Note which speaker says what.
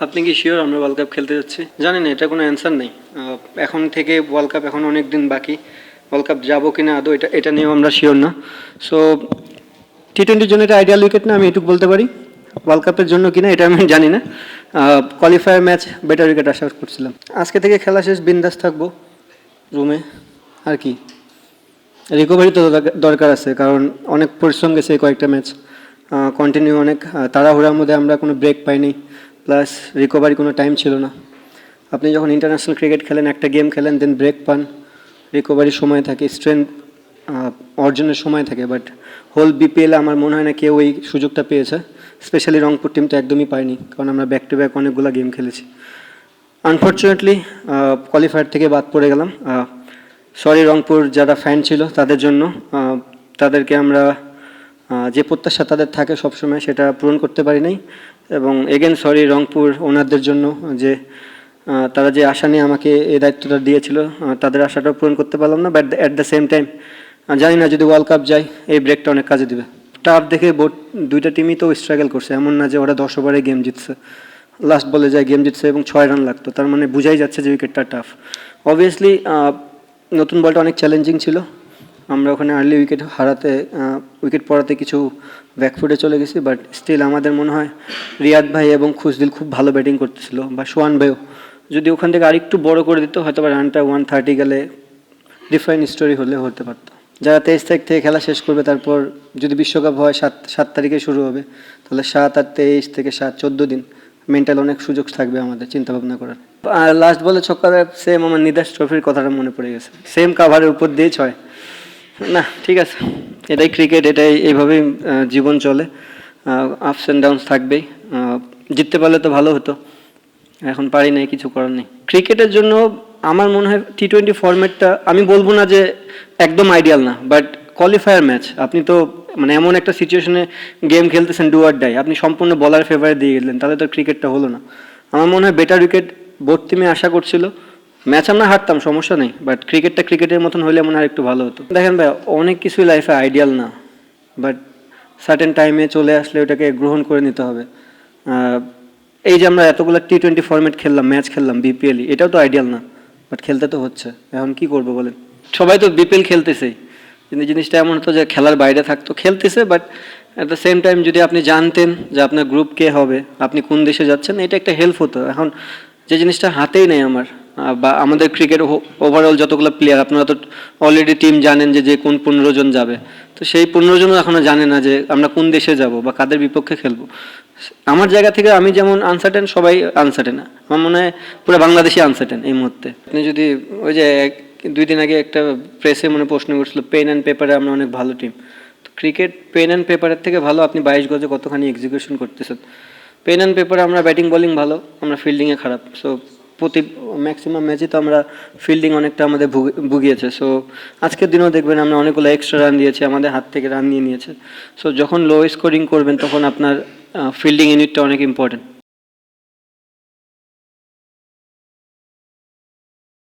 Speaker 1: আপনি কি শিওর আমরা ওয়ার্ল্ড কাপ খেলতে যাচ্ছি? জানি না, এটা কোনো অ্যান্সার নেই। এখন থেকে ওয়ার্ল্ড কাপ এখন অনেক দিন বাকি, ওয়ার্ল্ড কাপ যাবো কিনা আদৌ এটা নিয়েও আমরা শিওর না। সো টি-20-র জন্য এটা আইডিয়াল উইকেট না, আমি এটুকু বলতে পারি। ওয়ার্ল্ড কাপের জন্য কিনা এটা আমি জানি না। কোয়ালিফায়ার ম্যাচ বেটার উইকেট আশা করছিলাম। আজকে থেকে খেলা শেষ, বিন্দাস থাকবো রুমে। আর কি, রিকভারি তো দরকার আছে, কারণ অনেক পরিশ্রম গেছে এই কয়েকটা ম্যাচ কন্টিনিউ, অনেক তাড়াহুড়ার মধ্যে আমরা কোনো ব্রেক পাইনি, প্লাস রিকভারি কোনো টাইম ছিল না। আপনি যখন ইন্টারন্যাশনাল ক্রিকেট খেলেন, একটা গেম খেলেন, দেন ব্রেক পান, রিকভারির সময় থাকে, স্ট্রেংথ অর্জনের সময় থাকে, বাট হোল বিপিএল আমার মনে হয় না কেউ এই সুযোগটা পেয়েছে। স্পেশালি রংপুর টিম তো একদমই পায়নি, কারণ আমরা ব্যাক টু ব্যাক অনেকগুলো গেম খেলেছি। আনফর্চুনেটলি কোয়ালিফায়ার থেকে বাদ পড়ে গেলাম। সরি রংপুর যারা ফ্যান ছিল তাদের জন্য, তাদেরকে আমরা যে প্রত্যাশা তাদের থাকে সবসময় সেটা পূরণ করতে পারি নাই। এবং এগেন সরি রংপুর ওনারদের জন্য, যে তারা যে আশা নিয়ে আমাকে এই দায়িত্বটা দিয়েছিল, তাদের আশাটাও পূরণ করতে পারলাম না। But at the same time জানি না যদি ওয়ার্ল্ড কাপ যায় এই ব্রেকটা অনেক কাজে দিবে। টাফ দেখে দুইটা টিমই তো স্ট্রাগল করছে, এমন না যে ওরা 10 ওভারে গেম জিতছে, লাস্ট বলে যায় গেম জিতছে এবং 6 রান লাগতো, তার মানে বুঝাই যাচ্ছে যে উইকেটটা টাফ। অবভিয়াসলি নতুন বলটা অনেক চ্যালেঞ্জিং ছিল, আমরা ওখানে আর্লি উইকেট পড়াতে কিছু ব্যাকফুটে চলে গেছি, বাট স্টিল আমাদের মনে হয় রিয়াদ ভাই এবং খুশদিল খুব ভালো ব্যাটিং করতেছিল, বা সোহান ভাইও যদি ওখান থেকে আরেকটু বড় করে দিত হয়তো বা রানটা 130 গেলে ডিফারেন্ট স্টোরি হতে পারতো। যারা 23 তারিখ থেকে খেলা শেষ করবে, তারপর যদি বিশ্বকাপ হয় 7 তারিখে শুরু হবে, তাহলে 7 আর 23 থেকে 7 14 দিন মেন্টাল অনেক সুযোগ থাকবে আমাদের চিন্তা ভাবনা করার। আর লাস্ট বলে ছক্কা, সেম আমার নিদাস ট্রফির কথাটা মনে পড়ে গেছে, সেম কাভারের উপর দিয়ে 6 না। ঠিক আছে, এটাই ক্রিকেট, এটাই এইভাবেই জীবন চলে, আপস অ্যান্ড ডাউনস থাকবেই। জিততে পারলে তো ভালো হতো, এখন পারি নাই, কিছু করার নেই। ক্রিকেটের জন্য আমার মনে হয় টি-20 ফরম্যাটটা, আমি বলবো না যে একদম আইডিয়াল না, বাট কোয়ালিফায়ার ম্যাচ আপনি তো মানে এমন একটা সিচুয়েশনে গেম খেলতেছেন, ডু অর ডাই, আপনি সম্পূর্ণ বলার ফেভারে দিয়ে গেলেন, তাহলে তো ক্রিকেটটা হলো না। আমার মনে হয় বেটার উইকেট বোর্ড টিমে আশা করছিল, ম্যাচ আমরা হারতাম সমস্যা নেই, বাট ক্রিকেটটা ক্রিকেটের মতন হলে মনে হয় একটু ভালো হতো। দেখেন ভাই, অনেক কিছুই লাইফে আইডিয়াল না, বাট সার্টেন টাইমে চলে আসলে ওটাকে গ্রহণ করে নিতে হবে। এই যে আমরা এতগুলো টি-20 ফরম্যাট খেললাম, ম্যাচ খেললাম বিপিএল, এটাও তো আইডিয়াল না, বাট খেলতে তো হচ্ছে। এখন কি করবো বলেন, সবাই তো বিপিএল খেলতেছে, কিন্তু জিনিসটা এমন হতো যে খেলার বাইরে থাকতো, খেলতেছে, but at the same time যদি আপনি জানতেন যে আপনার গ্রুপ কে হবে, আপনি কোন দেশে যাচ্ছেন, এটা একটা হেল্প হতো। এখন যে জিনিসটা হাতেই নেই আমার, বা আমাদের ক্রিকেট ওভারঅল যতগুলো প্লেয়ার, আপনারা তো অলরেডি টিম জানেন যে কোন 15 জন যাবে, তো সেই 15 জনও এখনও জানে না যে আমরা কোন দেশে যাব বা কাদের বিপক্ষে খেলবো। আমার জায়গা থেকে আমি যেমন আনসার্টেন, সবাই আনসার্টেন, আমার মনে হয় পুরো বাংলাদেশই আনসার্টেন এই মুহূর্তে। আপনি যদি ওই যে 2 দিন আগে একটা প্রেসে মনে প্রশ্ন করছিল, পেন অ্যান্ড পেপারে আমরা অনেক ভালো টিম, তো ক্রিকেট পেন অ্যান্ড পেপারের থেকে ভালো আপনি 22 গজে কতখানি এক্সিকিউশন করতেছেন। পেন অ্যান্ড পেপারে আমরা ব্যাটিং বোলিং ভালো, আমরা ফিল্ডিংয়ে খারাপ। সো ম্যাক্সিমাম ম্যাচই তো আমরা ফিল্ডিং অনেকটা আমাদের ভুগিয়েছে। সো আজকের দিনেও দেখবেন আমরা অনেকগুলো এক্সট্রা রান দিয়েছি, আমাদের হাত থেকে রান নিয়ে নিয়েছে। সো যখন লো স্কোরিং করবেন তখন আপনার ফিল্ডিং ইউনিটটা অনেক ইম্পর্টেন্ট।